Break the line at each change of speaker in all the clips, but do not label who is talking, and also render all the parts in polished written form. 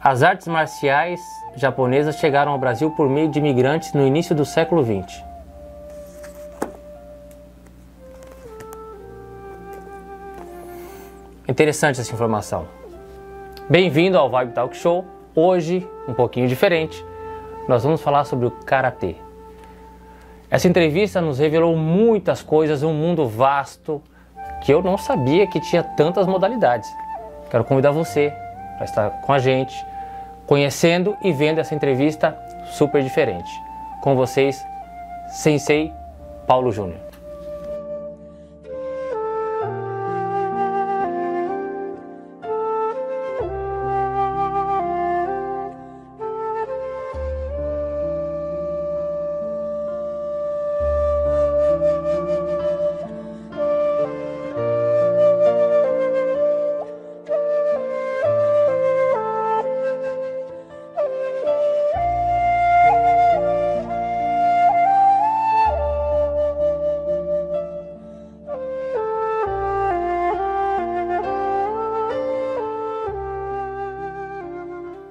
As artes marciais japonesas chegaram ao Brasil por meio de imigrantes no início do século XX. Interessante essa informação. Bem-vindo ao Vibe Talk Show. Hoje, um pouquinho diferente, nós vamos falar sobre o Karatê. Essa entrevista nos revelou muitas coisas, um mundo vasto que eu não sabia que tinha tantas modalidades. Quero convidar você para estar com a gente, conhecendo e vendo essa entrevista super diferente. Com vocês, Sensei Paulo Júnior.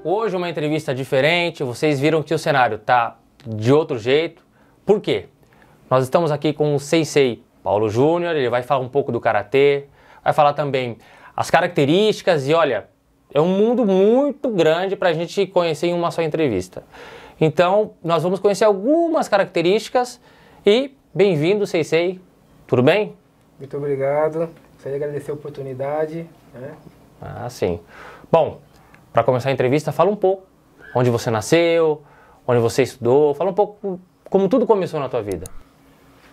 Hoje uma entrevista diferente, vocês viram que o cenário tá de outro jeito. Por quê? Nós estamos aqui com o Sensei Paulo Júnior, ele vai falar um pouco do Karatê, vai falar também as características e olha, é um mundo muito grande para a gente conhecer em uma só entrevista. Então, nós vamos conhecer algumas características e bem-vindo, Sensei, tudo bem?
Muito obrigado, gostaria de agradecer a oportunidade.
Sim. Bom, para começar a entrevista, fala um pouco onde você nasceu, onde você estudou, fala um pouco como tudo começou na tua vida.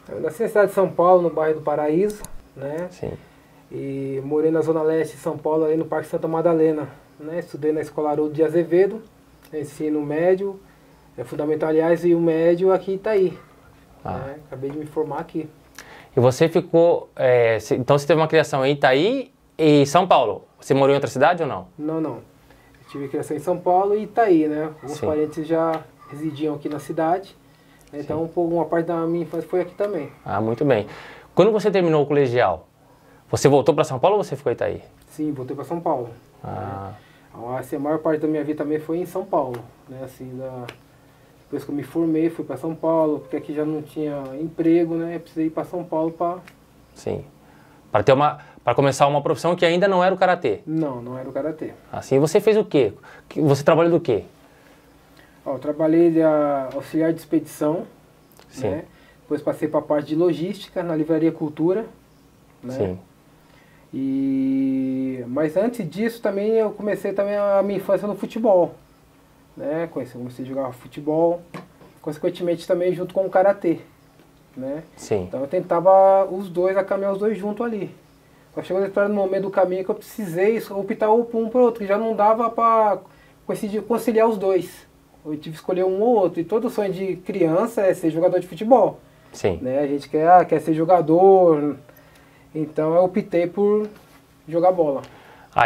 Eu nasci na cidade de São Paulo, no bairro do Paraíso, né?
Sim.
E morei na zona leste de São Paulo, ali no Parque Santa Madalena, né? Estudei na Escola Haroldo de Azevedo, ensino médio, fundamental aliás, e o médio aqui em Itaí. Né? Acabei de me formar aqui.
E você ficou, então você teve uma criação em Itaí e São Paulo. Você morou em outra cidade ou não?
Não. Tive criação em São Paulo e Itaí, né? Alguns
Sim.
parentes já residiam aqui na cidade. Então, uma parte da minha infância foi aqui também.
Muito bem. Quando você terminou o colegial, você voltou para São Paulo ou você ficou em Itaí?
Sim, voltei para São Paulo. Assim, a maior parte da minha vida também foi em São Paulo. Né? Assim, depois que eu me formei, fui para São Paulo, porque aqui já não tinha emprego, né? Eu precisei ir para São Paulo para...
Sim. Para começar uma profissão que ainda não era o Karatê.
Não era o Karatê.
Assim, você fez o quê? Você trabalhou do quê?
Eu trabalhei de auxiliar de expedição,
Sim.
né? Depois passei para a parte de logística na Livraria Cultura, né?
Sim.
Mas antes disso também eu comecei também a minha infância no futebol, né? Comecei a jogar futebol, consequentemente também junto com o Karatê, né?
Sim.
Então eu tentava caminhar os dois juntos ali. Só chegou no momento do caminho que eu precisei optar por um por outro, que já não dava para conciliar os dois. Eu tive que escolher um ou outro. E todo sonho de criança é ser jogador de futebol.
Sim.
Né? A gente quer ser jogador. Então eu optei por jogar bola.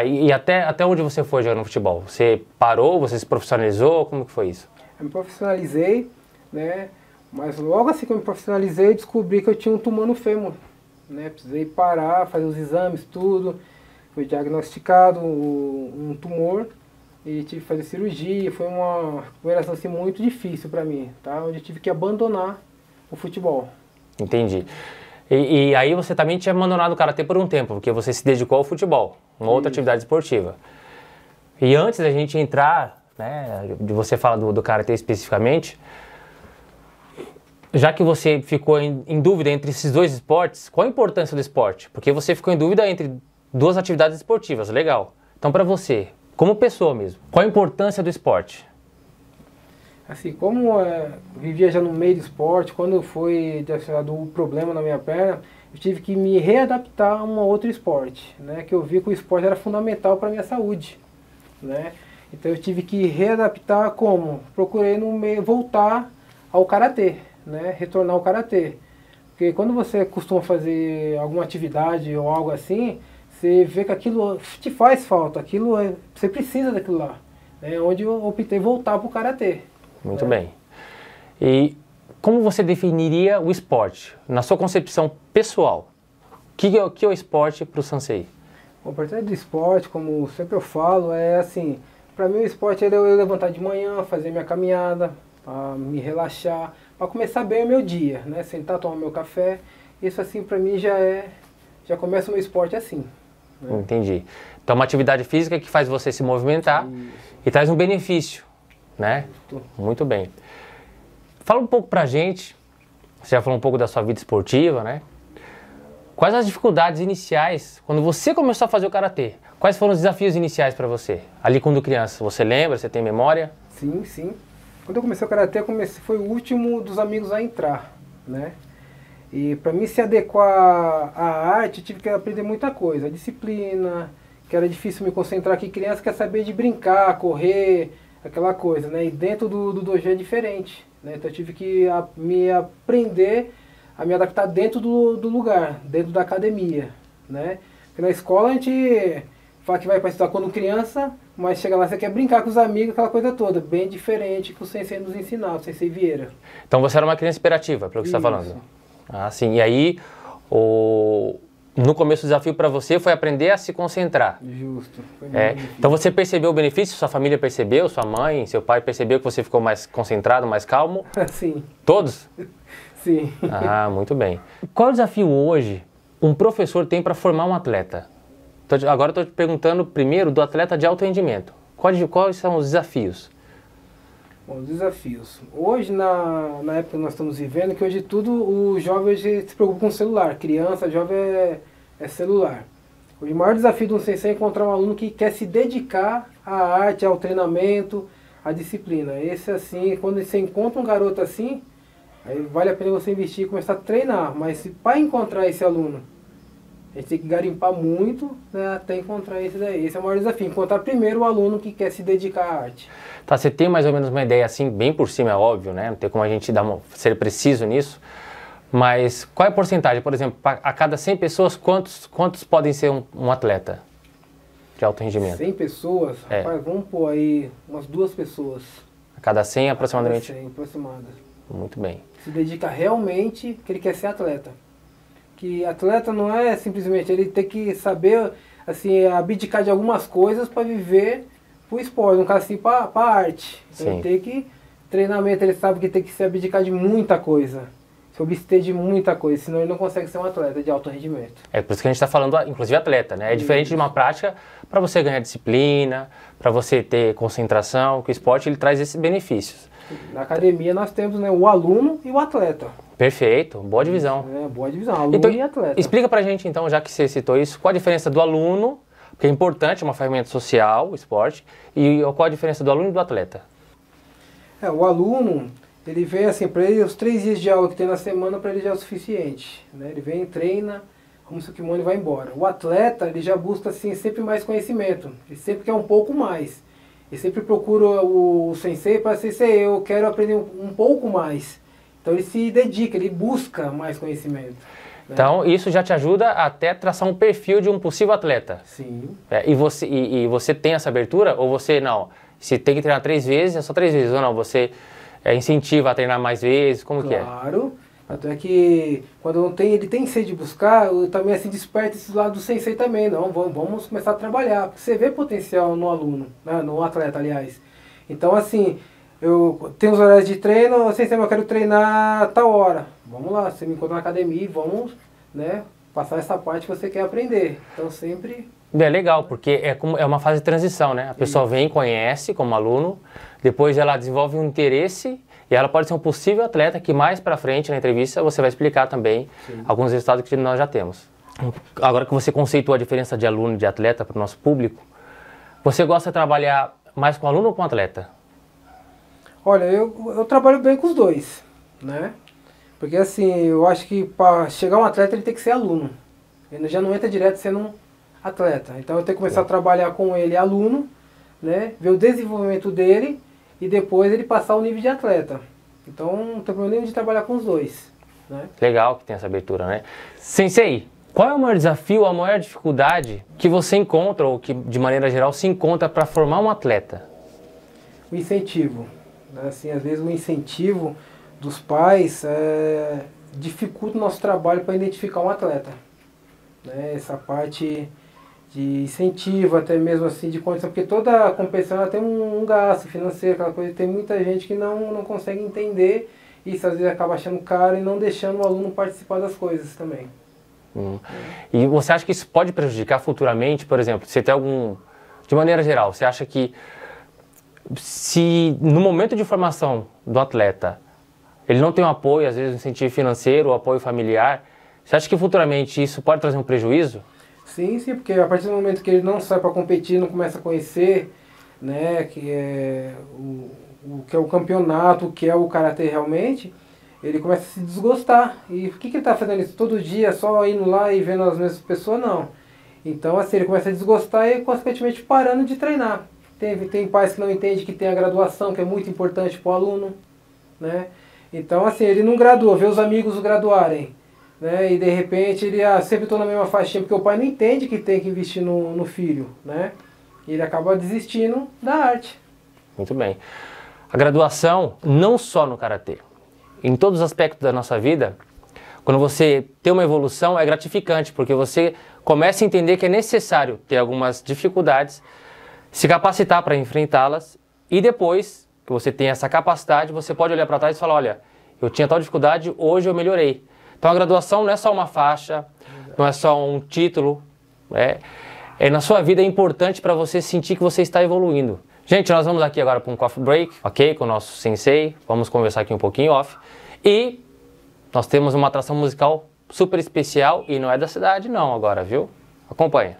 E até onde você foi jogando futebol? Você parou, você se profissionalizou? Como que foi isso?
Eu me profissionalizei, né? Mas logo assim que eu me profissionalizei, descobri que eu tinha um tumor no fêmur. Né? Precisei parar, fazer os exames, tudo. Foi diagnosticado um tumor e tive que fazer cirurgia. Foi uma recuperação assim, muito difícil para mim, tá? Onde eu tive que abandonar o futebol.
Entendi. E aí você também tinha abandonado o Karatê por um tempo, porque você se dedicou ao futebol, uma outra atividade esportiva. E antes da gente entrar, né, de você falar do Karatê especificamente, já que você ficou em dúvida entre esses dois esportes, qual a importância do esporte? Porque você ficou em dúvida entre duas atividades esportivas, legal. Então para você, como pessoa mesmo, qual a importância do esporte?
Assim, como vivia já no meio do esporte, quando foi diagnosticado o problema na minha perna, eu tive que me readaptar a um outro esporte, né? Que eu vi que o esporte era fundamental para a minha saúde, né? Então eu tive que readaptar como? Procurei voltar ao Karatê, né? Retornar ao Karatê. Porque quando você costuma fazer alguma atividade ou algo assim, você vê que aquilo te faz falta, você precisa daquilo lá. Né? Onde eu optei voltar para o Karatê.
Muito bem. E como você definiria o esporte, na sua concepção pessoal? O que é o esporte para o Sensei?
A importância do esporte, como sempre eu falo, é assim, para mim o esporte é eu levantar de manhã, fazer minha caminhada, para me relaxar, para começar bem o meu dia, né? Sentar, tomar meu café. Isso assim para mim já começa o meu esporte assim. Né?
Entendi. Então uma atividade física que faz você se movimentar e traz um benefício, né? Muito bem. Fala um pouco pra gente, você já falou um pouco da sua vida esportiva, né? Quais as dificuldades iniciais quando você começou a fazer o karatê? Quais foram os desafios iniciais para você? Ali quando criança, você lembra? Você tem memória?
Sim, sim. Quando eu comecei o karatê, foi o último dos amigos a entrar, né? E para mim se adequar à arte, tive que aprender muita coisa. A disciplina, que era difícil me concentrar, que criança quer saber de brincar, correr, aquela coisa, né? E dentro do dojo é diferente, né? Então eu tive que me aprender a me adaptar dentro do lugar, dentro da academia, né? Porque na escola a gente fala que vai para estudar quando criança, mas chega lá, você quer brincar com os amigos, aquela coisa toda, bem diferente que o sensei nos ensinava, o sensei Vieira.
Então você era uma criança imperativa, pelo que você está falando. Ah, sim. E aí, no começo o desafio para você foi aprender a se concentrar.
Justo.
Então você percebeu o benefício? Sua família percebeu? Sua mãe, seu pai percebeu que você ficou mais concentrado, mais calmo?
Sim.
Todos?
Sim.
Ah, muito bem. Qual é o desafio hoje um professor tem para formar um atleta? Agora estou te perguntando primeiro do atleta de alto rendimento. Quais são os desafios?
Bom, os desafios. Hoje, na época que nós estamos vivendo, que hoje tudo, o jovem hoje se preocupa com o celular. Criança, jovem é celular. Hoje, o maior desafio de um sensei é encontrar um aluno que quer se dedicar à arte, ao treinamento, à disciplina. Esse, assim, quando você encontra um garoto assim, aí vale a pena você investir e começar a treinar. Mas para encontrar esse aluno, a gente tem que garimpar muito, né, até encontrar esse daí. Esse é o maior desafio, encontrar primeiro o aluno que quer se dedicar à arte.
Tá, você tem mais ou menos uma ideia assim, bem por cima, é óbvio, né? Não tem como a gente ser preciso nisso. Mas qual é a porcentagem? Por exemplo, a cada 100 pessoas, quantos podem ser um atleta de alto rendimento?
100 pessoas? Rapaz, vamos pôr aí umas 2 pessoas.
A cada 100 aproximadamente?
A cada 100 aproximadas.
Muito bem.
Se dedica realmente que ele quer ser atleta. Que atleta não é simplesmente, ele tem que saber assim, abdicar de algumas coisas para viver pro esporte, no caso assim, para a arte. Então, ele tem que, treinamento, ele sabe que tem que se abdicar de muita coisa, se abster de muita coisa, senão ele não consegue ser um atleta de alto rendimento. É
por isso que a gente está falando, inclusive atleta, né? É diferente de uma prática para você ganhar disciplina, para você ter concentração, que o esporte ele traz esses benefícios.
Na academia nós temos, né, o aluno e o atleta.
Perfeito, boa divisão.
Boa divisão, aluno
então,
e atleta.
Explica pra gente então, já que você citou isso, qual a diferença do aluno, porque é importante, é uma ferramenta social, o esporte, e qual a diferença do aluno e do atleta?
O aluno, ele vem assim, para ele os 3 dias de aula que tem na semana, para ele já é o suficiente. Né? Ele vem, treina, arruma seu kimono e vai embora. O atleta, ele já busca assim, sempre mais conhecimento, ele sempre quer um pouco mais. Ele sempre procura o sensei para sensei, eu quero aprender um pouco mais. Então ele se dedica, ele busca mais conhecimento. Né?
Então isso já te ajuda até traçar um perfil de um possível atleta.
Sim.
E você tem essa abertura ou você não? Se tem que treinar 3 vezes, é só 3 vezes ou não? Você incentiva a treinar mais vezes? Como que é?
Claro. Até que quando ele tem sede de buscar, eu também assim desperta esse lado do sensei também. Não, vamos começar a trabalhar. Porque você vê potencial no aluno, né? No atleta, aliás. Então assim, eu tenho os horários de treino, sensei, eu quero treinar a tal hora. Vamos lá, você me encontra na academia e vamos, né, passar essa parte que você quer aprender. Então sempre...
É legal, porque é uma fase de transição, né? A pessoa vem, conhece como aluno, depois ela desenvolve um interesse e ela pode ser um possível atleta que mais pra frente na entrevista você vai explicar também alguns resultados que nós já temos. Agora que você conceitua a diferença de aluno e de atleta para o nosso público, você gosta de trabalhar mais com aluno ou com atleta?
Olha, eu trabalho bem com os dois, né? Porque assim, eu acho que para chegar um atleta ele tem que ser aluno. Ele já não entra direto sendo um atleta. Então eu tenho que começar a trabalhar com ele aluno, né? Ver o desenvolvimento dele e depois ele passar o nível de atleta. Então não tem problema de trabalhar com os dois. Né?
Legal que tem essa abertura, né? Sensei, qual é o maior desafio, a maior dificuldade que você encontra ou que de maneira geral se encontra para formar um atleta?
O incentivo. Assim, às vezes o incentivo dos pais dificulta o nosso trabalho para identificar um atleta. Né? Essa parte de incentivo, até mesmo assim de condição, porque toda competição ela tem um gasto financeiro, aquela coisa, tem muita gente que não consegue entender isso, às vezes acaba achando caro e não deixando o aluno participar das coisas também.
E você acha que isso pode prejudicar futuramente, por exemplo, você tem algum, de maneira geral, você acha que se no momento de formação do atleta ele não tem um apoio, às vezes um incentivo financeiro, um apoio familiar, você acha que futuramente isso pode trazer um prejuízo?
Sim, porque a partir do momento que ele não sai para competir, não começa a conhecer, né, que é o que é o campeonato, o que é o karatê realmente, ele começa a se desgostar. E por que ele está fazendo isso todo dia, só indo lá e vendo as mesmas pessoas? Não. Então, assim, ele começa a desgostar e, consequentemente, parando de treinar. Tem pais que não entendem que tem a graduação, que é muito importante para o aluno, né? Então, assim, ele não gradua, vê os amigos graduarem, né? E de repente ele sempre estou na mesma faixinha, porque o pai não entende que tem que investir no filho, né? E ele acaba desistindo da arte.
Muito bem. A graduação, não só no karatê, em todos os aspectos da nossa vida, quando você tem uma evolução é gratificante, porque você começa a entender que é necessário ter algumas dificuldades, se capacitar para enfrentá-las e depois que você tem essa capacidade, você pode olhar para trás e falar, olha, eu tinha tal dificuldade, hoje eu melhorei. Então a graduação não é só uma faixa, não é só um título, na sua vida é importante para você sentir que você está evoluindo. Gente, nós vamos aqui agora para um coffee break, ok? Com o nosso sensei, vamos conversar aqui um pouquinho off. E nós temos uma atração musical super especial e não é da cidade não agora, viu? Acompanha.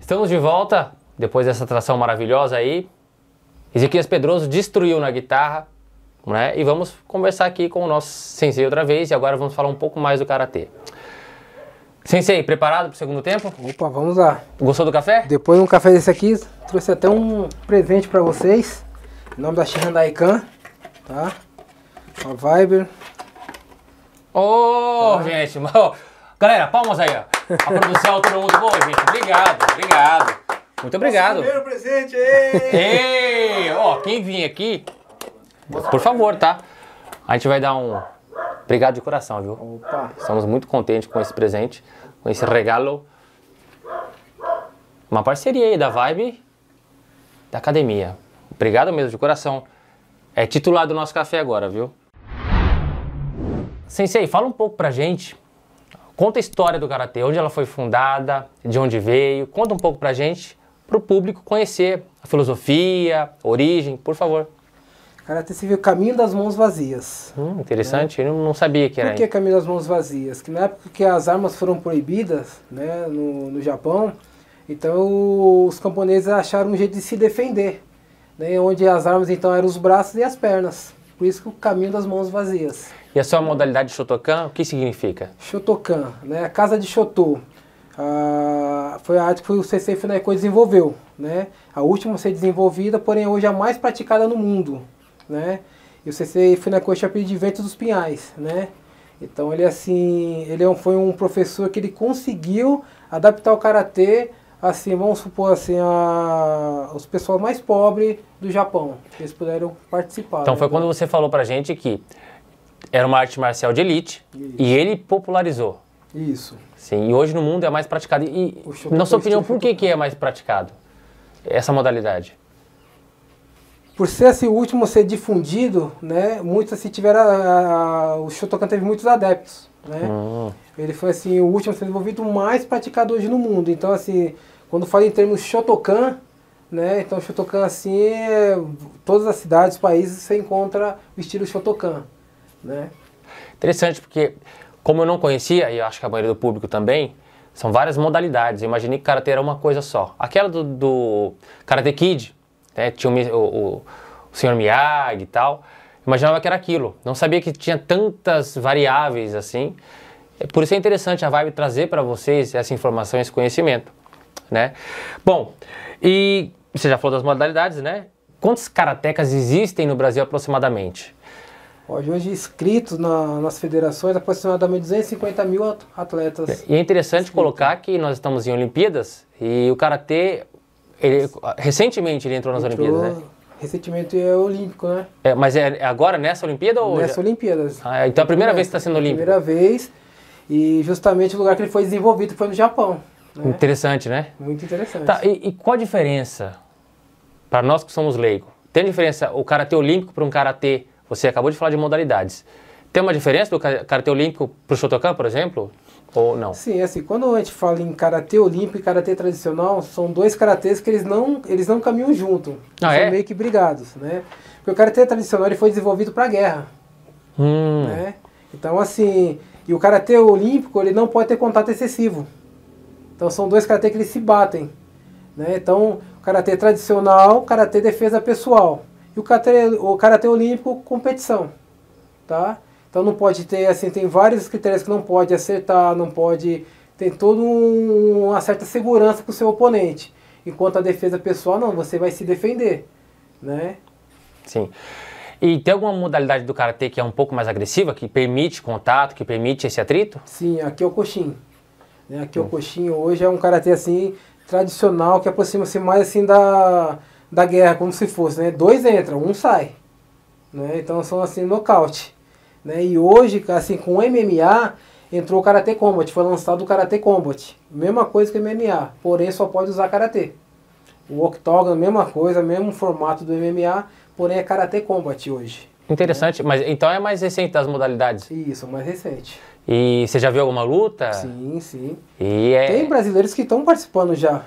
Estamos de volta, depois dessa atração maravilhosa aí. Ezequias Pedroso destruiu na guitarra, né? E vamos conversar aqui com o nosso sensei outra vez, e agora vamos falar um pouco mais do karatê. Sensei, preparado para o segundo tempo?
Opa, vamos lá.
Gostou do café?
Depois de um café desse aqui, trouxe até um presente para vocês. Em nome da Shihandai-kan, tá? Uma Viber.
Ô, gente, galera, palmas aí, ó. A produção, todo mundo bom, gente. Obrigado, obrigado. Muito obrigado.
Nosso primeiro presente,
Ei! Ó, quem vir aqui, por favor, tá? A gente vai dar um obrigado de coração, viu?
Opa.
Estamos muito contentes com esse presente, com esse regalo. Uma parceria aí da Vibe da academia. Obrigado mesmo, de coração. É titular do nosso café agora, viu? Sensei, fala um pouco pra gente. Conta a história do karatê, onde ela foi fundada, de onde veio. Conta um pouco pra gente, pro público conhecer a filosofia, a origem, por favor.
Karatê civil, caminho das mãos vazias.
Interessante, eu não sabia que era.
Por que caminho das mãos vazias? Que na época que as armas foram proibidas, né, no Japão, então os camponeses acharam um jeito de se defender, né, onde as armas então eram os braços e as pernas. Por isso que o caminho das mãos vazias.
E a sua modalidade de Shotokan, o que significa?
Shotokan, né? A casa de Shoto. Foi a arte que o Sensei Funai-Ko desenvolveu, né? A última a ser desenvolvida, porém hoje a mais praticada no mundo, né? E o Sensei Funai-Ko é apelido de Vento dos Pinhais, né? Então ele assim, foi um professor que ele conseguiu adaptar o karatê, assim, vamos supor assim, os pessoal mais pobres do Japão, eles puderam participar.
Então
né?
foi quando você falou pra gente que era uma arte marcial de elite. Isso. E ele popularizou.
Isso.
Sim, e hoje no mundo é mais praticado. E na sua opinião, por que é mais praticado essa modalidade?
Por ser assim, o último a ser difundido, né, muitos assim tiveram, o Shotokan teve muitos adeptos, né? Ele foi assim, o último a ser desenvolvido mais praticado hoje no mundo. Então assim, quando fala em termos Shotokan, né, então Shotokan assim, todas as cidades, países, você encontra o estilo Shotokan, né?
Interessante, porque como eu não conhecia, e eu acho que a maioria do público também, são várias modalidades. Eu imaginei que o karatê era uma coisa só. Aquela do Karate Kid, né, tinha o Sr. Miyagi e tal, imaginava que era aquilo. Não sabia que tinha tantas variáveis assim. Por isso é interessante a Vibe trazer para vocês essa informação, esse conhecimento, né? Bom, e você já falou das modalidades, né? Quantos karatecas existem no Brasil aproximadamente?
Hoje inscritos nas federações, aproximadamente 250 mil atletas.
E é interessante colocar que nós estamos em Olimpíadas e o karatê, recentemente ele entrou nas Olimpíadas, né?
Recentemente é olímpico, né?
Mas é agora nessa Olimpíada ou
nessa Olimpíada.
Então é a primeira vez que está sendo olímpico?
Primeira vez, e justamente o lugar que ele foi desenvolvido foi no Japão. Né?
Interessante, né?
Muito interessante.
Tá, e qual a diferença, para nós que somos leigos, tem diferença o karatê olímpico para um karatê, você acabou de falar de modalidades, tem uma diferença do karatê olímpico para o Shotokan, por exemplo, ou não?
Sim, assim, quando a gente fala em karatê olímpico e karatê tradicional, são dois karatês que eles não caminham junto, são meio que brigados, né? Porque o karatê tradicional ele foi desenvolvido para a guerra, né? Então, assim, e o karatê olímpico ele não pode ter contato excessivo. Então são dois karatê que eles se batem, né? Então, o karatê tradicional, karatê defesa pessoal. E o karatê olímpico, competição, tá? Então não pode ter, assim, tem vários critérios que não pode acertar, não pode... Tem toda uma certa segurança para o seu oponente. Enquanto a defesa pessoal, não, você vai se defender, né?
Sim. E tem alguma modalidade do karatê que é um pouco mais agressiva, que permite contato, que permite esse atrito?
Sim, aqui é o Koshin. Né? Aqui é o Koshin hoje é um karatê assim, tradicional, que aproxima-se mais assim da guerra, como se fosse, né? Dois entram, um sai. Né? Então são assim, nocaute. Né? E hoje, assim, com o MMA, entrou o Karate Combat, foi lançado o Karate Combat. Mesma coisa que o MMA, porém só pode usar Karatê. O Octagon, mesma coisa, mesmo formato do MMA, porém é Karate Combat hoje.
Interessante, mas então é mais recente das modalidades.
Isso, mais recente.
E você já viu alguma luta?
Sim, sim.
E
Tem brasileiros que estão participando já.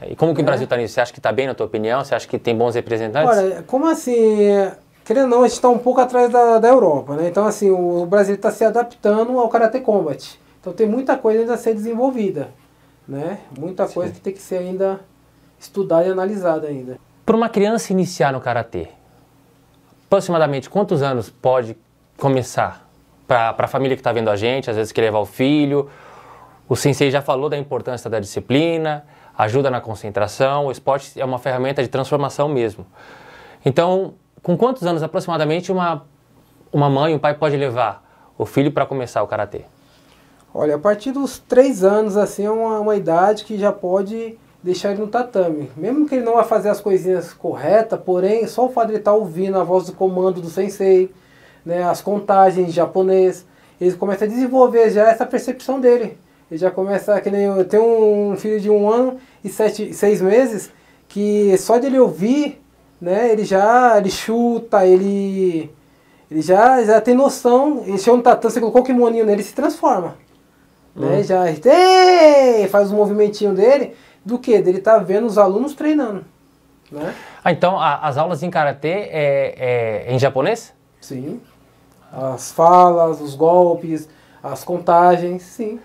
E como que o Brasil está nisso? Você acha que está bem, na tua opinião? Você acha que tem bons representantes?
Olha, como assim, querendo ou não, a gente está um pouco atrás da Europa, né? Então, assim, o Brasil está se adaptando ao Karate Combat. Então, tem muita coisa ainda a ser desenvolvida, né? Muita coisa que tem que ser ainda estudada e analisada ainda.
Para uma criança iniciar no Karatê, aproximadamente quantos anos pode começar? Para a família que está vendo a gente, às vezes quer levar o filho. O sensei já falou da importância da disciplina, ajuda na concentração, o esporte é uma ferramenta de transformação mesmo. Então, com quantos anos aproximadamente uma mãe, um pai pode levar o filho para começar o Karatê?
Olha, a partir dos 3 anos, assim, é uma idade que já pode deixar ele no tatame. Mesmo que ele não vai fazer as coisinhas corretas, porém, só o fato de ele estar ouvindo a voz do comando do sensei, né, as contagens em japonês, ele começa a desenvolver já essa percepção dele. Ele já começa, que nem eu tenho um filho de 1 ano e 6 meses, que só de ele ouvir, né, ele chuta, ele já tem noção, ele chega no tatame, você colocou o kimoninho nele, ele se transforma. Né, já faz os movimentinhos dele, do que? Dele tá vendo os alunos treinando. Né?
Então as aulas em Karatê é em japonês?
Sim. As falas, os golpes, as contagens, sim.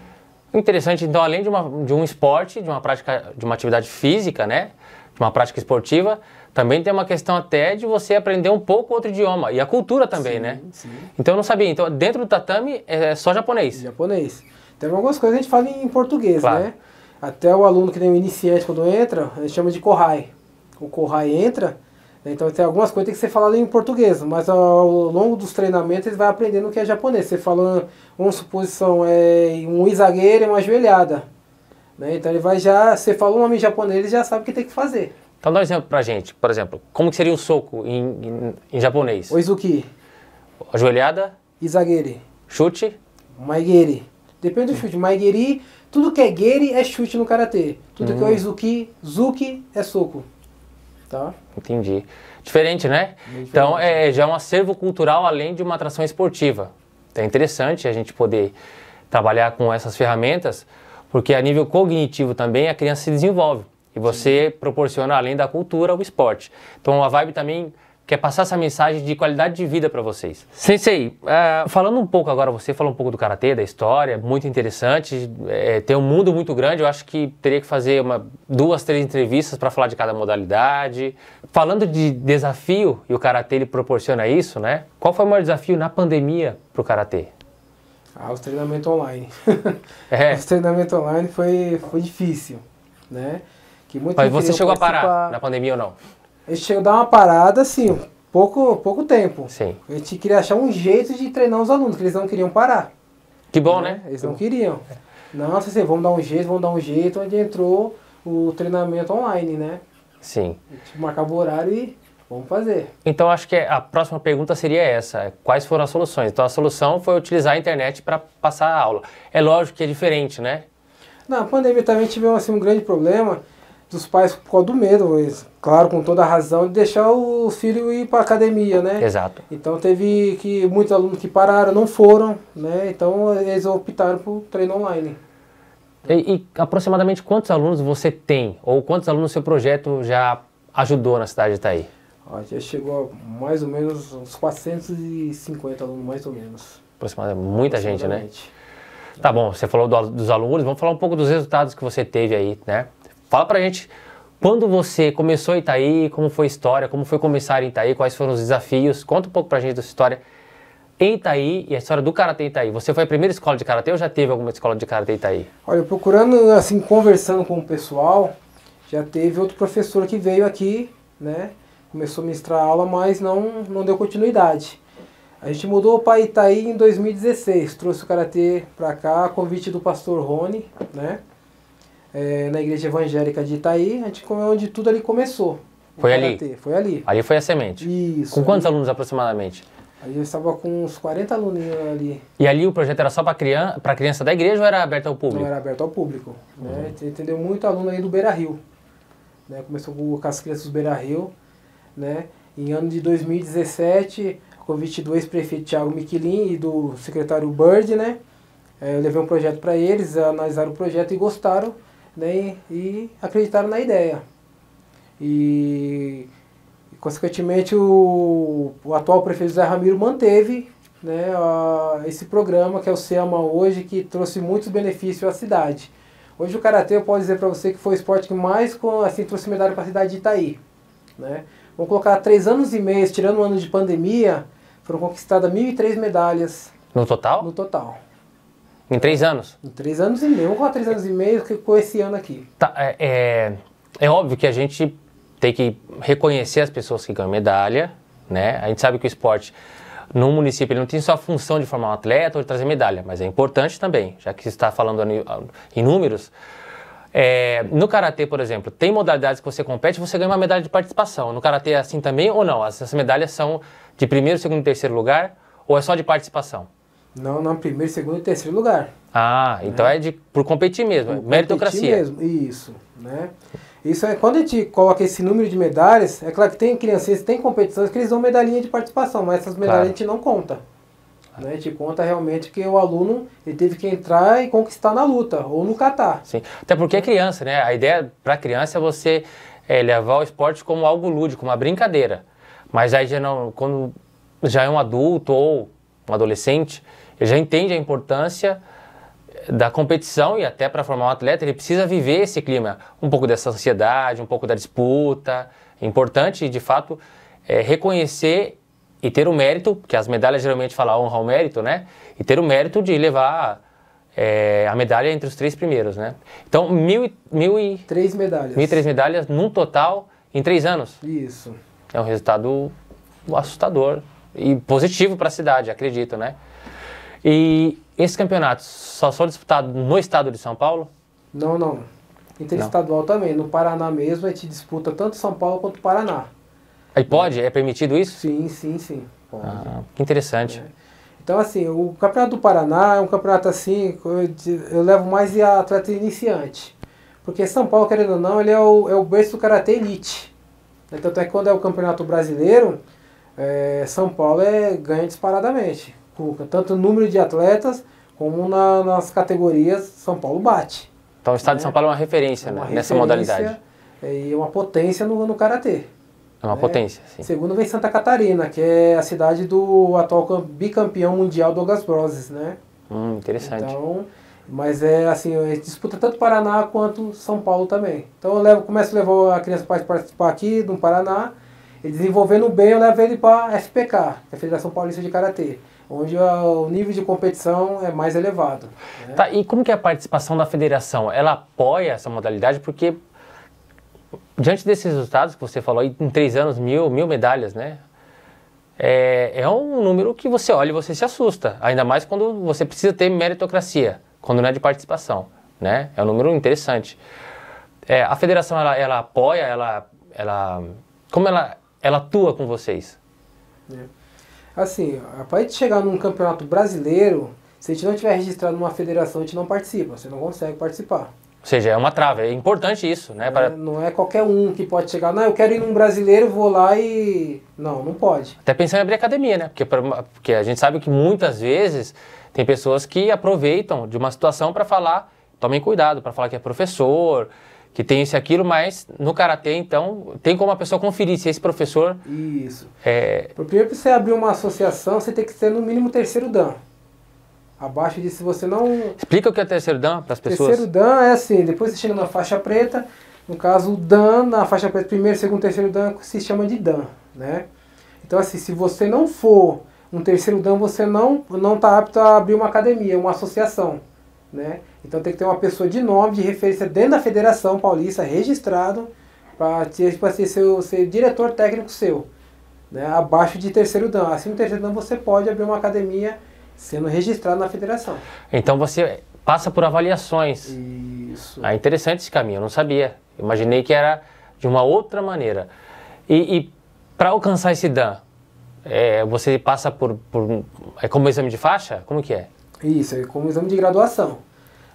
Interessante, então, além de um esporte, de uma prática, de uma atividade física, né? De uma prática esportiva, também tem uma questão até de você aprender um pouco outro idioma. E a cultura também,
sim,
né?
Sim.
Então eu não sabia. Então dentro do tatame é só japonês?
Japonês. Tem algumas coisas que a gente fala em português,
claro.
Né? Até o aluno que nem o iniciante, quando entra, a gente chama de kohai. O kohai entra, então tem algumas coisas que tem que ser falado em português, mas ao longo dos treinamentos ele vai aprendendo o que é japonês. Você falando, uma suposição, um izagueiro e uma joelhada. Né? Então ele vai você falou um nome em japonês, ele já sabe o que tem que fazer.
Então dá um exemplo pra gente, por exemplo, como que seria um soco em japonês?
Oizuki.
Ajoelhada.
Izagueri.
Chute.
Maigeri. Depende do chute. Maigeri, tudo que é geri é chute no karatê. Tudo que é oizuki, zuki é soco. Tá?
Entendi. Diferente, né? Diferente. Então já é um acervo cultural além de uma atração esportiva. É interessante a gente poder trabalhar com essas ferramentas, porque a nível cognitivo também a criança se desenvolve. E você proporciona, além da cultura, o esporte. Então a Vibe também quer passar essa mensagem de qualidade de vida para vocês. Sensei, falando um pouco agora, você falou um pouco do Karatê, da história, muito interessante, tem um mundo muito grande, eu acho que teria que fazer 2, 3 entrevistas para falar de cada modalidade. Falando de desafio, e o Karatê ele proporciona isso, né? Qual foi o maior desafio na pandemia para o Karatê?
Os treinamentos online.
Os
treinamentos online foi difícil, né? Que
Mas você chegou a parar na pandemia ou não?
A gente chegou a dar uma parada, assim, pouco tempo.
Sim.
A gente queria achar um jeito de treinar os alunos, que eles não queriam parar.
Que bom, né?
Eles não queriam. Não, assim, vamos dar um jeito, onde entrou o treinamento online, né?
Sim.
A gente marcava o horário e vamos fazer.
Então, acho que a próxima pergunta seria essa. Quais foram as soluções? Então, a solução foi utilizar a internet para passar a aula. É lógico que é diferente, né?
Na pandemia também tivemos assim, um grande problema dos pais por causa do medo, mas, claro, com toda a razão, de deixar o filho ir para a academia, né?
Exato.
Então teve muitos alunos que pararam, não foram, né? Então eles optaram por treino online.
E aproximadamente quantos alunos você tem? Ou quantos alunos seu projeto já ajudou na cidade de Itaí?
Já chegou a mais ou menos uns 450 alunos, mais ou menos.
Aproximadamente, muita gente, né? Tá bom, você falou dos alunos, vamos falar um pouco dos resultados que você teve aí, né? Fala pra gente, quando você começou em Itaí, como foi a história, como foi começar em Itaí, quais foram os desafios, conta um pouco pra gente da sua história em Itaí e a história do Karatê em Itaí. Você foi a primeira escola de Karatê ou já teve alguma escola de Karatê em Itaí?
Olha, procurando, assim, conversando com o pessoal, já teve outro professor que veio aqui, né? Começou a ministrar aula, mas não deu continuidade. A gente mudou para Itaí em 2016, trouxe o Karatê pra cá, a convite do pastor Rony, né? Na igreja evangélica de Itaí, onde tudo ali começou.
Foi ali?
Foi ali.
Ali foi a semente?
Isso.
Com quantos alunos aproximadamente?
A gente estava com uns 40 aluninhos ali.
E ali o projeto era só para criança da igreja ou era aberto ao público?
Não, era aberto ao público. Né? Entendeu? Muito aluno aí do Beira Rio. Né? Começou com as crianças do Beira Rio. Né? Em ano de 2017, convite do ex-prefeito Thiago Miquelin e do secretário Bird, né? Eu levei um projeto para eles, analisaram o projeto e gostaram, né? E acreditaram na ideia. E consequentemente, o atual prefeito Zé Ramiro manteve, né, esse programa que é o SEAMA hoje, que trouxe muitos benefícios à cidade. Hoje o Karatê, eu posso dizer para você que foi o esporte que mais assim, trouxe medalha para a cidade de Itaí. Né? Vamos colocar 3 anos e meio, tirando o ano de pandemia, foram conquistadas 1.003 medalhas.
No total?
No total.
Em 3 anos?
Em 3 anos e meio. Vamos colocar 3 anos e meio com esse ano aqui.
Tá, é óbvio que a gente tem que reconhecer as pessoas que ganham medalha, né? A gente sabe que o esporte, no município, ele não tem só a função de formar um atleta ou de trazer medalha, mas é importante também, já que você está falando em números. No Karatê, por exemplo, tem modalidades que você compete e você ganha uma medalha de participação. No Karatê é assim também ou não? Essas medalhas são de primeiro, segundo e terceiro lugar ou é só de participação?
Não, primeiro, segundo e terceiro lugar.
Ah, então é por competir mesmo,
por
meritocracia.
Competir mesmo, isso, né? Isso é, quando a gente coloca esse número de medalhas, é claro que tem crianças, tem competições que eles dão medalhinha de participação, mas essas medalhas a gente não conta. Né? A gente conta realmente que o aluno ele teve que entrar e conquistar na luta, ou no kata.
Sim, até porque é criança, né? A ideia para a criança é você levar o esporte como algo lúdico, uma brincadeira. Mas aí já não, quando já é um adulto ou um adolescente, ele já entende a importância da competição e até para formar um atleta, ele precisa viver esse clima, um pouco dessa ansiedade, um pouco da disputa. É importante, de fato, reconhecer e ter o mérito, porque as medalhas geralmente falam honra ao mérito, né? E ter o mérito de levar a medalha entre os 3 primeiros, né? Então,
3 medalhas.
1.003 medalhas num total em 3 anos.
Isso.
É um resultado assustador e positivo para a cidade, acredito, né? E esses campeonatos só são disputados no estado de São Paulo?
Não. Interestadual também. No Paraná mesmo, a gente disputa tanto São Paulo quanto Paraná.
Aí pode? É permitido isso?
Sim. Pode.
Ah, que interessante.
Então, assim, o Campeonato do Paraná é um campeonato assim, eu levo mais a atleta iniciante. Porque São Paulo, querendo ou não, ele é o berço do Karatê Elite. Tanto é que quando é o Campeonato Brasileiro, São Paulo ganha disparadamente. Tanto o número de atletas, como nas categorias, São Paulo bate.
Então o estado de São Paulo é uma referência, nessa modalidade.
E uma potência no Karatê.
É uma potência, sim.
Segundo vem Santa Catarina, que é a cidade do atual bicampeão mundial Douglas Broses, né?
Interessante.
Então, mas assim, a gente disputa tanto Paraná quanto São Paulo também. Então eu começo a levar a criança para participar aqui no Paraná, e desenvolvendo bem eu levo ele para a FPK, que é a Federação Paulista de Karatê, onde o nível de competição é mais elevado. Né?
Tá, e como que é a participação da federação? Ela apoia essa modalidade? Porque diante desses resultados que você falou, em 3 anos, 1.000 medalhas, né? É um número que você olha e você se assusta. Ainda mais quando você precisa ter meritocracia, quando não é de participação, né? É um número interessante. A federação, ela apoia, como ela atua com vocês?
Assim, para a gente chegar num campeonato brasileiro, se a gente não tiver registrado numa federação, a gente não participa, você não consegue participar.
Ou seja, é uma trave, é importante isso, né?
Não é qualquer um que pode chegar, não, eu quero ir num brasileiro, vou lá e... Não pode.
Até pensando em abrir academia, né? Porque a gente sabe que muitas vezes tem pessoas que aproveitam de uma situação para falar, tomem cuidado, para falar que é professor, que tem isso e aquilo, mas no Karatê, então, tem como a pessoa conferir se esse professor...
Isso. Primeiro, para você abrir uma associação, você tem que ter no mínimo 3º Dan. Abaixo disso, se você não...
Explica o que é 3º Dan para as pessoas.
3º Dan é assim, depois você chega na faixa preta, no caso o Dan, na faixa preta, 1º, 2º, 3º Dan, se chama de Dan, né? Então assim, se você não for um 3º Dan, você não está apto a abrir uma academia, uma associação, né? Então tem que ter uma pessoa de nome, de referência dentro da Federação Paulista, registrado, para ser diretor técnico seu, né? Abaixo de 3º Dan. Acima do 3º Dan você pode abrir uma academia sendo registrado na federação.
Então você passa por avaliações.
Isso.
Interessante esse caminho, eu não sabia. Imaginei que era de uma outra maneira. E para alcançar esse Dan, você passa por... É como exame de faixa? Como que é?
Isso, é como exame de graduação,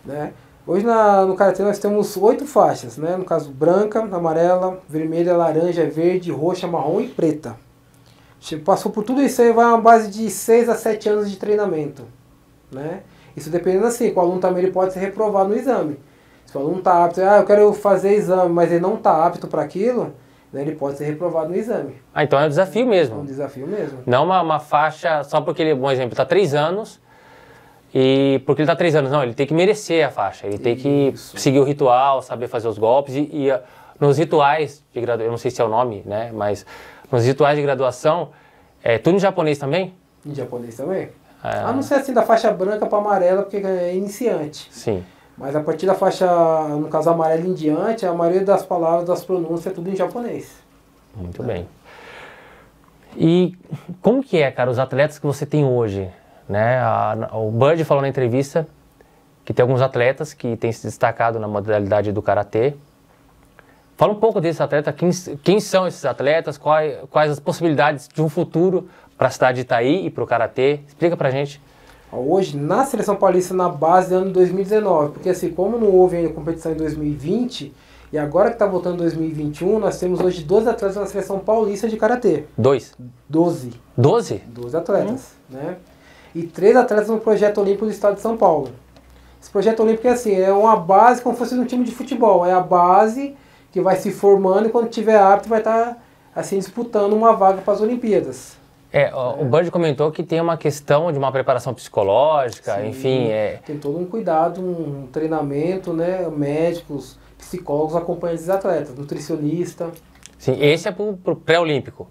né? Hoje no Karatê nós temos 8 faixas, né? No caso branca, amarela, vermelha, laranja, verde, roxa, marrom e preta. Passou por tudo isso aí, vai uma base de 6 a 7 anos de treinamento, né? Isso dependendo assim, o aluno também ele pode ser reprovado no exame. Se o aluno está apto, eu quero fazer exame, mas ele não está apto para aquilo, né, ele pode ser reprovado no exame.
Ah, então é um desafio mesmo.
É um desafio mesmo.
Não uma faixa só porque ele, um exemplo, está 3 anos e porque ele está 3 anos. Não, ele tem que merecer a faixa, ele tem que seguir o ritual, saber fazer os golpes e nos rituais de graduação, eu não sei se é o nome, né, mas nos rituais de graduação, tudo em japonês também?
Em japonês também? A não ser assim da faixa branca para amarela, porque é iniciante.
Sim.
Mas a partir da faixa, no caso amarela em diante, a maioria das palavras, das pronúncias, é tudo em japonês.
Muito bem. E como que é, cara, os atletas que você tem hoje? Né? O Bird falou na entrevista que tem alguns atletas que têm se destacado na modalidade do Karatê. Fala um pouco desses atletas, quem são esses atletas, quais as possibilidades de um futuro para a cidade de Itaí e para o Karatê. Explica pra gente.
Hoje, na Seleção Paulista, na base do ano 2019, porque assim, como não houve ainda competição em 2020, e agora que está voltando em 2021, nós temos hoje 12 atletas na Seleção Paulista de Karatê.
12?
12.
12?
12 atletas, né? E 3 atletas no Projeto Olímpico do Estado de São Paulo. Esse Projeto Olímpico é assim, é uma base como se fosse um time de futebol, é a base que vai se formando e quando tiver apto vai estar assim, disputando uma vaga para as Olimpíadas.
O Bird comentou que tem uma questão de uma preparação psicológica, sim, enfim...
Tem todo um cuidado, um treinamento, né? Médicos, psicólogos acompanham esses atletas, nutricionista.
Sim, esse é pro pré-olímpico.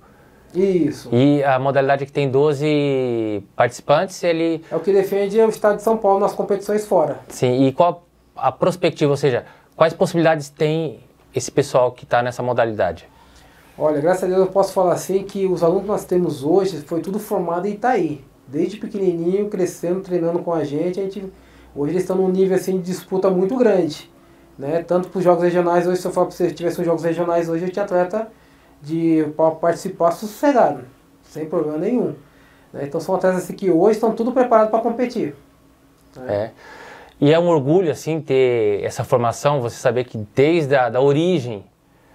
Isso.
E a modalidade que tem 12 participantes, ele...
É o que defende o Estado de São Paulo nas competições fora.
Sim, e qual a perspectiva, ou seja, quais possibilidades tem esse pessoal que está nessa modalidade?
Olha, graças a Deus eu posso falar assim que os alunos que nós temos hoje foi tudo formado em Itaí. Desde pequenininho, crescendo, treinando com a gente hoje eles estão num nível assim, de disputa muito grande. Né? Tanto para os jogos regionais, hoje se eu falar para você, se tivesse os jogos regionais hoje, eu tinha atleta para participar sossegado, sem problema nenhum. Né? Então são atletas assim, que hoje estão tudo preparados para competir. Né?
E é um orgulho assim ter essa formação, você saber que desde a origem,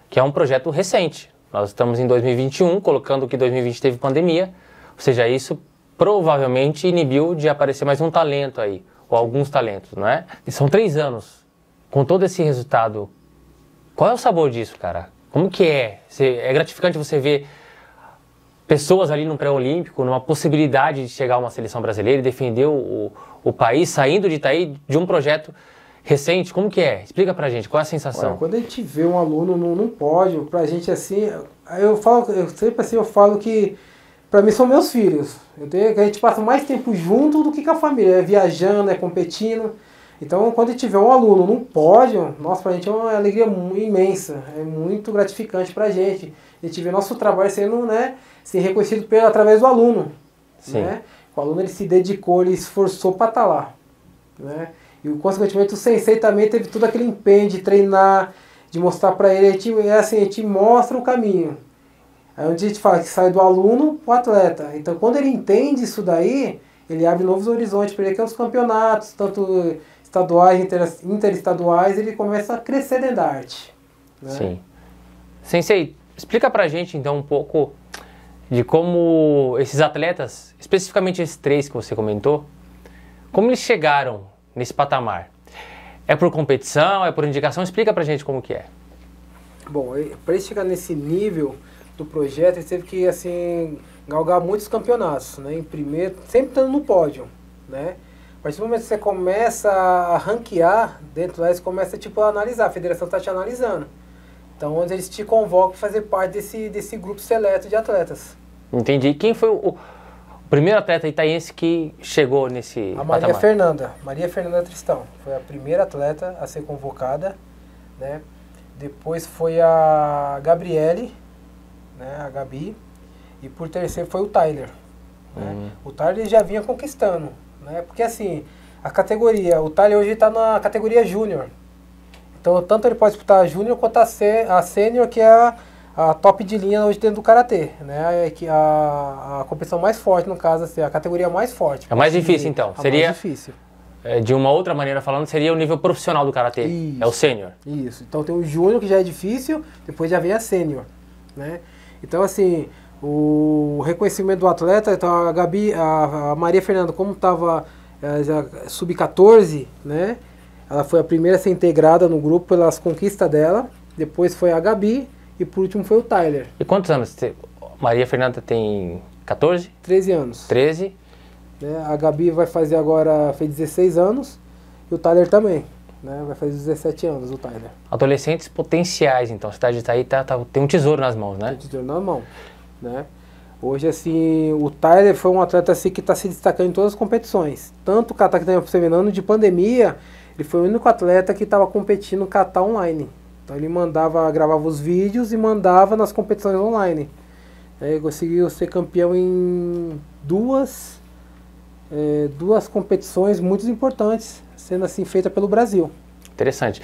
que é um projeto recente. Nós estamos em 2021, colocando que 2020 teve pandemia, ou seja, isso provavelmente inibiu de aparecer mais um talento aí, ou alguns talentos, não é? E são 3 anos, com todo esse resultado, qual é o sabor disso, cara? Como que é? É gratificante você ver pessoas ali no pré-olímpico, numa possibilidade de chegar a uma seleção brasileira e defender o país, saindo de Itaí, de um projeto recente, como que é? Explica pra gente, qual é a sensação?
Olha, quando a gente vê um aluno num pódio, pra gente assim, eu sempre assim, eu falo que pra mim são meus filhos. A gente passa mais tempo junto do que com a família, viajando, competindo. Então quando a gente vê um aluno num pódio, nossa, pra gente é uma alegria imensa, é muito gratificante pra gente. A gente vê nosso trabalho sendo, né, ser reconhecido através do aluno.
Sim.
Né? O aluno ele se dedicou, ele esforçou pra estar lá. Né? E, consequentemente, o sensei também teve todo aquele empenho de treinar, de mostrar para ele. A gente mostra o caminho. Aí onde a gente fala que sai do aluno para o atleta. Então, quando ele entende isso daí, ele abre novos horizontes para ele, que é os campeonatos, tanto estaduais, interestaduais, ele começa a crescer dentro da arte. Né?
Sim. Sensei, explica pra gente, então, um pouco de como esses atletas, especificamente esses 3 que você comentou, como eles chegaram nesse patamar. É por competição, é por indicação? Explica pra gente como que é. Bom,
para ele chegar nesse nível do projeto, ele teve que, assim, galgar muitos campeonatos, né? Em primeiro, sempre estando no pódio, né? A partir do momento que você começa a ranquear, dentro lá, você começa, tipo, a analisar, a federação está te analisando. Então, onde eles te convocam para fazer parte desse grupo seleto de atletas.
Entendi. Quem foi o primeiro atleta itaiense que chegou nesse
patamar? Maria Fernanda Tristão. Foi a primeira atleta a ser convocada, né? Depois foi a Gabriele, né? A Gabi. E por terceiro foi o Tyler. Né? O Tyler já vinha conquistando, né? Porque assim, a categoria, o Tyler hoje está na categoria júnior. Então, tanto ele pode disputar a júnior quanto a sênior, que é a top de linha hoje dentro do Karatê, né? A competição mais forte, no caso, assim, a categoria mais forte.
É mais difícil, então?
Seria mais difícil.
De uma outra maneira falando, seria o nível profissional do Karatê. Isso, é o sênior.
Isso. Então tem o júnior, que já é difícil, depois já vem a sênior, né? Então, assim, O reconhecimento do atleta, então a Gabi, a Maria Fernanda, como estava sub-14, né? Ela foi a primeira a ser integrada no grupo pelas conquistas dela. Depois foi a Gabi e por último foi o Tyler.
E quantos anos? Maria Fernanda tem 14?
13 anos.
13.
Né? A Gabi vai fazer agora, fez 16 anos e o Tyler também. Né? Vai fazer 17 anos o Tyler.
Adolescentes potenciais, então. Você está aí, tem um tesouro nas mãos, né?
Tem um tesouro na mão. Né? Hoje, assim, o Tyler foi um atleta assim, que está se destacando em todas as competições. Tanto o kata que está observando de pandemia, ele foi o único atleta que estava competindo no kata online. Então ele gravava os vídeos e mandava nas competições online. Ele conseguiu ser campeão em duas competições muito importantes, sendo assim feita pelo Brasil.
Interessante.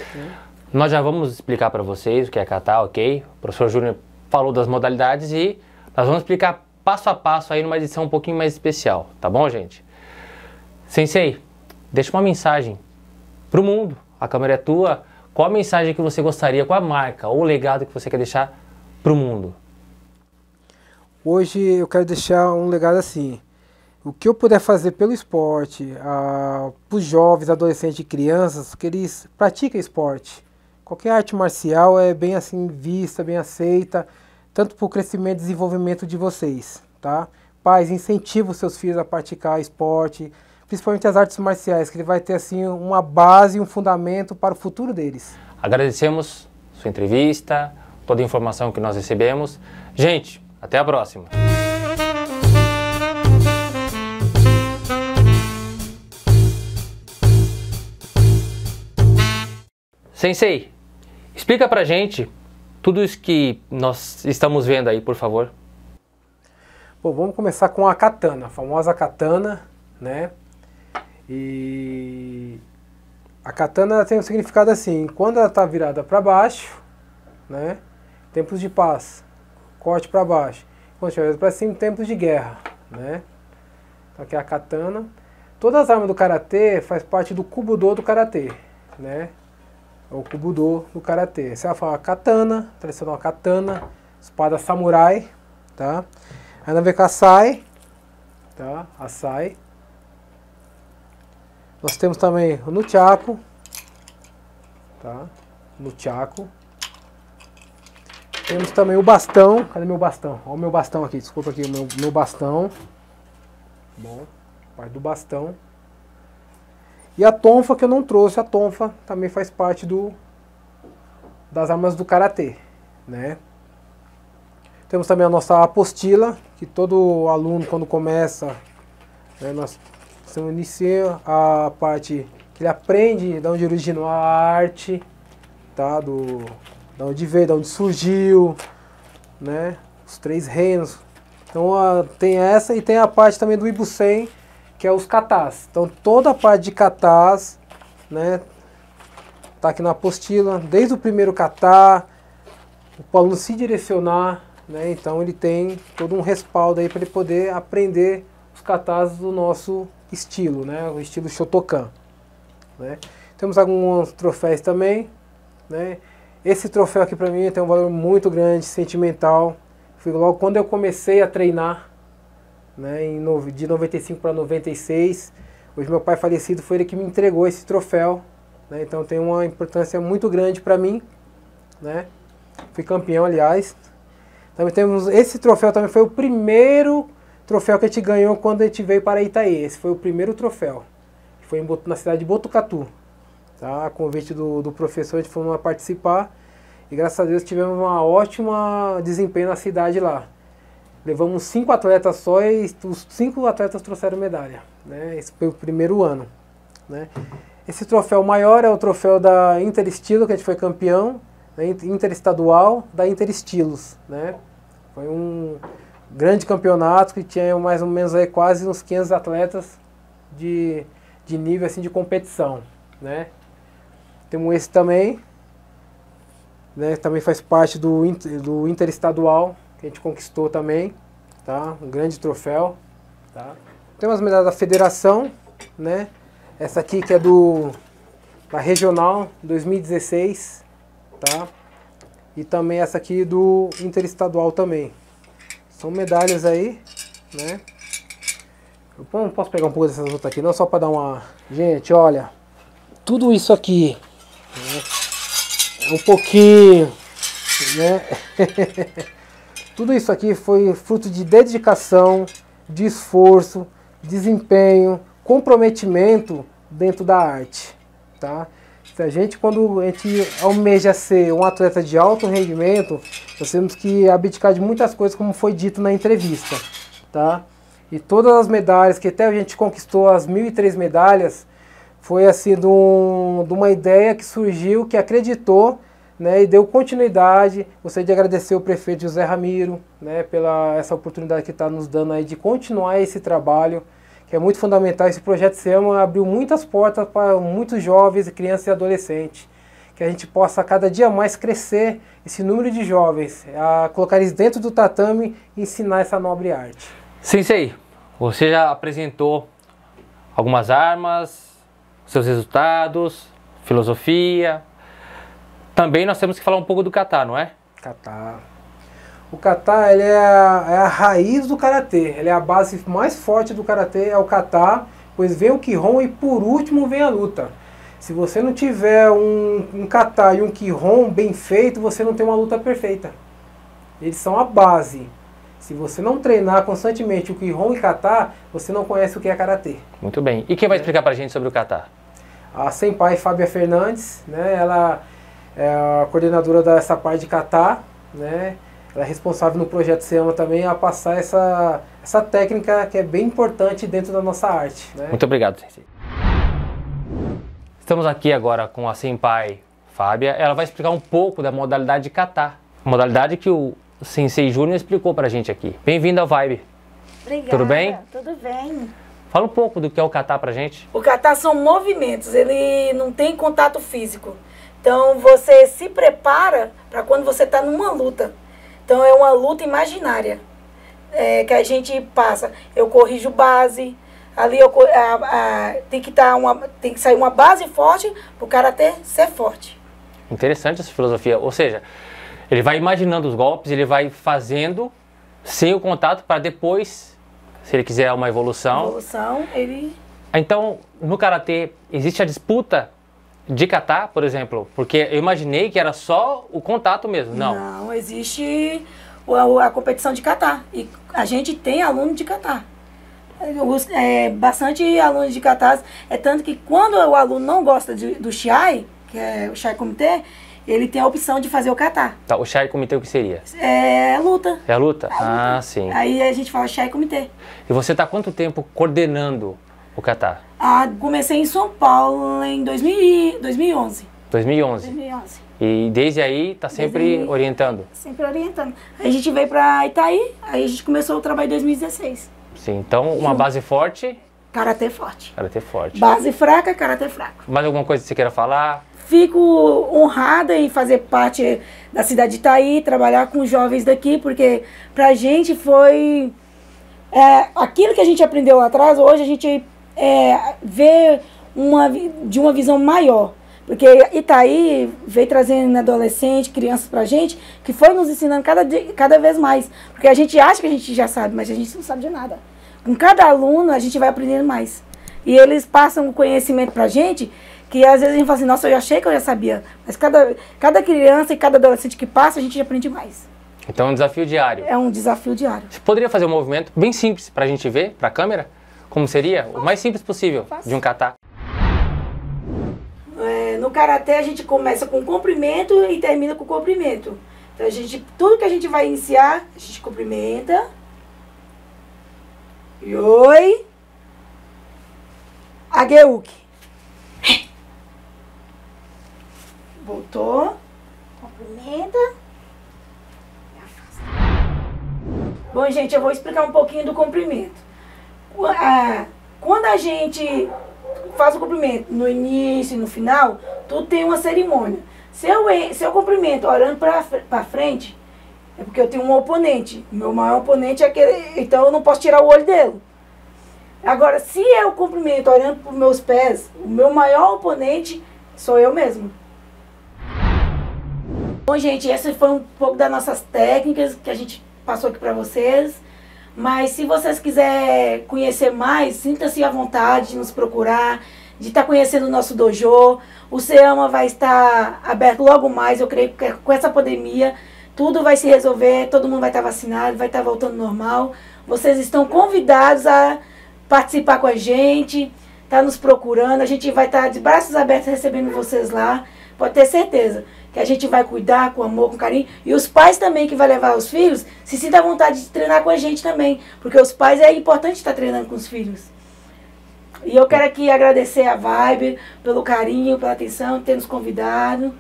Nós já vamos explicar para vocês o que é kata, ok? O professor Júnior falou das modalidades e nós vamos explicar passo a passo aí numa edição um pouquinho mais especial, tá bom, gente? Sensei, deixa uma mensagem pro mundo, a câmera é tua. Qual a mensagem que você gostaria, qual a marca ou o legado que você quer deixar pro mundo?
Hoje eu quero deixar um legado assim, o que eu puder fazer pelo esporte, para os jovens, adolescentes e crianças, que eles pratiquem esporte. Qualquer arte marcial é bem assim vista, bem aceita, tanto para o crescimento e desenvolvimento de vocês, tá? Pais, incentivem os seus filhos a praticar esporte, principalmente as artes marciais, que ele vai ter assim uma base, um fundamento para o futuro deles.
Agradecemos sua entrevista, toda a informação que nós recebemos. Gente, até a próxima. Sensei, explica pra gente tudo isso que nós estamos vendo aí, por favor.
Bom, vamos começar com a katana, a famosa katana, né? E a katana tem um significado assim, quando ela está virada para baixo, né? Tempos de paz, corte para baixo. Quando estiver virada para cima, tempos de guerra, né? Então aqui é a katana. Todas as armas do karatê faz parte do kubudo do karatê, né? O kubudo do karatê. Você vai falar katana, tradicional katana, espada samurai, tá? Aí nós vem com a sai, tá? A sai. Nós temos também o nunchaku, tá? Nunchaku. Temos também o bastão. Cadê meu bastão? Olha o meu bastão aqui, desculpa aqui, o meu bastão. Bom, parte do bastão. E a tonfa que eu não trouxe, a tonfa também faz parte das armas do karatê, né? Temos também a nossa apostila, que todo aluno quando começa, né, nós inicia a parte que ele aprende de onde originou a arte, tá? Da onde veio, da onde surgiu, né? Os 3 reinos. Então tem essa e tem a parte também do Ibusen, que é os katas. Então toda a parte de katas, né, tá aqui na apostila, desde o primeiro kata, o aluno se direcionar, né, então ele tem todo um respaldo aí para ele poder aprender os katas do nosso estilo, né, o estilo Shotokan, né. Temos alguns troféus também, né. Esse troféu aqui para mim tem um valor muito grande, sentimental. Foi logo quando eu comecei a treinar, né, de 95 para 96. Hoje meu pai falecido foi ele que me entregou esse troféu, né, então tem uma importância muito grande para mim, né. Fui campeão, aliás. Também temos esse troféu, também foi o primeiro troféu que a gente ganhou quando a gente veio para Itaí. Esse foi o primeiro troféu, que foi na cidade de Botucatu, tá? A convite do professor, a gente foi participar e graças a Deus tivemos uma ótima desempenho na cidade lá. Levamos 5 atletas só e os 5 atletas trouxeram medalha, né? Esse foi o primeiro ano, né? Esse troféu maior é o troféu da Interestilo, que a gente foi campeão, né? Interestadual da Interestilos, né? Foi um grande campeonato que tinha mais ou menos aí quase uns 500 atletas de nível assim de competição, né? Temos esse também, né? Também faz parte do Interestadual, que a gente conquistou também, tá? Um grande troféu, tá? Temos as medalhas da federação, né? Essa aqui que é da regional 2016, tá? E também essa aqui do interestadual também. São medalhas aí, né? Eu não posso pegar um pouco dessas outras aqui, não, só para dar uma... Gente, olha, tudo isso aqui, né? É um pouquinho, né? Tudo isso aqui foi fruto de dedicação, de esforço, desempenho, comprometimento dentro da arte, tá? Se a gente, quando a gente almeja ser um atleta de alto rendimento, nós temos que abdicar de muitas coisas, como foi dito na entrevista, tá? E todas as medalhas, que até a gente conquistou as 1.003 medalhas, foi assim de uma ideia que surgiu, que acreditou, né, e deu continuidade. Gostaria de agradecer o prefeito José Ramiro, né, pela essa oportunidade que está nos dando aí de continuar esse trabalho, que é muito fundamental. Esse projeto SEAMA abriu muitas portas para muitos jovens, crianças e adolescentes, que a gente possa cada dia mais crescer esse número de jovens, a colocar eles dentro do tatame e ensinar essa nobre arte.
Sensei, você já apresentou algumas armas, seus resultados, filosofia. Também nós temos que falar um pouco do kata, não é?
Kata. O kata, ele é a raiz do karatê. Ele é a base mais forte do karatê, é o kata. Pois vem o kihon e por último vem a luta. Se você não tiver um kata e um kihon bem feito, você não tem uma luta perfeita. Eles são a base. Se você não treinar constantemente o kihon e kata, você não conhece o que é karatê.
Muito bem. E quem vai explicar pra gente sobre o kata?
A senpai Fábia Fernandes, né? Ela é a coordenadora dessa parte de kata, né? Ela é responsável no projeto SEAMA também a passar essa técnica que é bem importante dentro da nossa arte, né?
Muito obrigado, Sensei. Estamos aqui agora com a senpai Fábia. Ela vai explicar um pouco da modalidade de kata. Modalidade que o Sensei Júnior explicou pra gente aqui. Bem-vindo ao Vibe.
Obrigada.
Tudo bem?
Tudo bem.
Fala um pouco do que é o kata pra gente.
O kata são movimentos, ele não tem contato físico. Então você se prepara para quando você está numa luta. Então é uma luta imaginária que a gente passa. Eu corrijo base, ali tem que sair uma base forte para o karatê ser forte.
Interessante essa filosofia. Ou seja, ele vai imaginando os golpes, ele vai fazendo sem o contato para depois, se ele quiser uma evolução. Então, no karatê existe a disputa de kata, por exemplo, porque eu imaginei que era só o contato mesmo.
Não, existe a competição de kata. E a gente tem aluno de kata. Bastante alunos de kata. É tanto que quando o aluno não gosta do Shiai, que é o Shiai Comitê, ele tem a opção de fazer o kata.
Tá, o Shiai Comitê o que seria?
É a luta.
É a luta? Ah, sim.
Aí a gente fala Shiai Comitê.
E você está há quanto tempo coordenando o kata?
Comecei em São Paulo em 2011.
2011. E desde aí está sempre orientando?
Sempre orientando. Aí a gente veio para Itaí, aí a gente começou o trabalho em 2016.
Sim, então uma base forte...
Karatê forte.
Karatê forte.
Base fraca, karatê fraco.
Mais alguma coisa que você queira falar?
Fico honrada em fazer parte da cidade de Itaí, trabalhar com jovens daqui, porque pra gente foi... aquilo que a gente aprendeu lá atrás, hoje a gente vê de uma visão maior. Porque Itaí veio trazendo adolescente, crianças pra gente, que foi nos ensinando cada vez mais. Porque a gente acha que a gente já sabe, mas a gente não sabe de nada. Com cada aluno a gente vai aprendendo mais. E eles passam o conhecimento pra gente, que às vezes a gente fala assim, nossa, eu achei que eu já sabia. Mas cada criança e cada adolescente que passa, a gente aprende mais.
Então é um desafio diário.
É um desafio diário.
Você poderia fazer um movimento bem simples pra gente ver, pra câmera? Como seria? O mais simples possível de um kata.
No karatê a gente começa com comprimento e termina com comprimento. Então tudo que a gente vai iniciar, a gente cumprimenta. Yoi. Ageuki. Voltou. Cumprimenta. Bom, gente, eu vou explicar um pouquinho do comprimento. Quando a gente faz o comprimento no início e no final, tudo tem uma cerimônia. Se eu cumprimento olhando para frente, é porque eu tenho um oponente. Meu maior oponente é aquele, então eu não posso tirar o olho dele. Agora, se eu cumprimento olhando para os meus pés, o meu maior oponente sou eu mesmo. Bom, gente, essa foi um pouco das nossas técnicas que a gente passou aqui para vocês. Mas se vocês quiserem conhecer mais, sinta-se à vontade de nos procurar, de estar conhecendo o nosso dojo. O Seama vai estar aberto logo mais, eu creio que com essa pandemia tudo vai se resolver, todo mundo vai estar vacinado, vai estar voltando normal. Vocês estão convidados a participar com a gente, tá nos procurando, a gente vai estar de braços abertos recebendo vocês lá, pode ter certeza que a gente vai cuidar com amor, com carinho, e os pais também que vai levar os filhos, se sinta à vontade de treinar com a gente também, porque os pais é importante estar treinando com os filhos. E eu quero aqui agradecer a Vibe pelo carinho, pela atenção, ter nos convidado,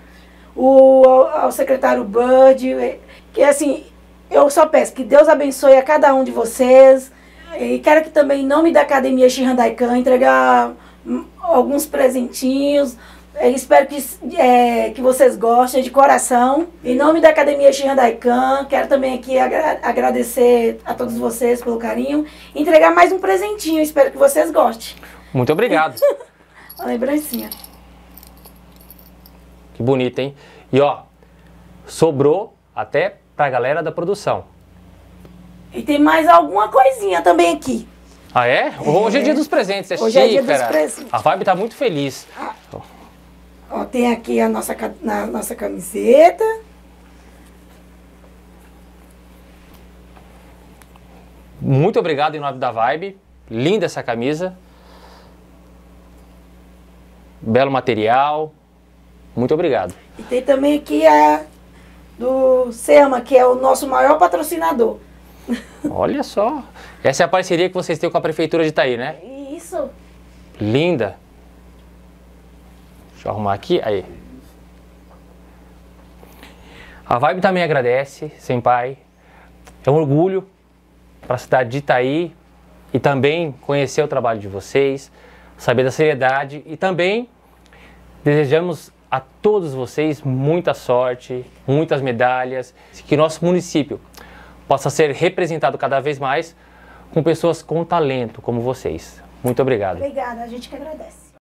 ao secretário Bud, que assim, eu só peço que Deus abençoe a cada um de vocês, e quero que também, em nome da Academia Shihan Daikan, entregar alguns presentinhos. Espero que vocês gostem de coração. Em nome da Academia Shihan Daikan, quero também aqui agradecer a todos vocês pelo carinho. Entregar mais um presentinho, espero que vocês gostem.
Muito obrigado.
Uma lembrancinha.
Que bonito, hein? E ó, sobrou até pra galera da produção.
E tem mais alguma coisinha também aqui.
Ah, é? Hoje é dia dos presentes, é
Hoje é dia
xícara.
dos presentes.
A Vibe tá muito feliz.
Ó, tem aqui a nossa camiseta.
Muito obrigado em nome da Vibe. Linda essa camisa. Belo material. Muito obrigado.
E tem também aqui a do Seama, que é o nosso maior patrocinador.
Olha só. Essa é a parceria que vocês têm com a Prefeitura de Itaí, né?
Isso.
Linda. Deixa eu arrumar aqui. Aí. A Vibe também agradece, Senpai. É um orgulho para a cidade de Itaí e também conhecer o trabalho de vocês, saber da seriedade e também desejamos a todos vocês muita sorte, muitas medalhas, que nosso município possa ser representado cada vez mais com pessoas com talento como vocês. Muito obrigado.
Obrigada, a gente que agradece.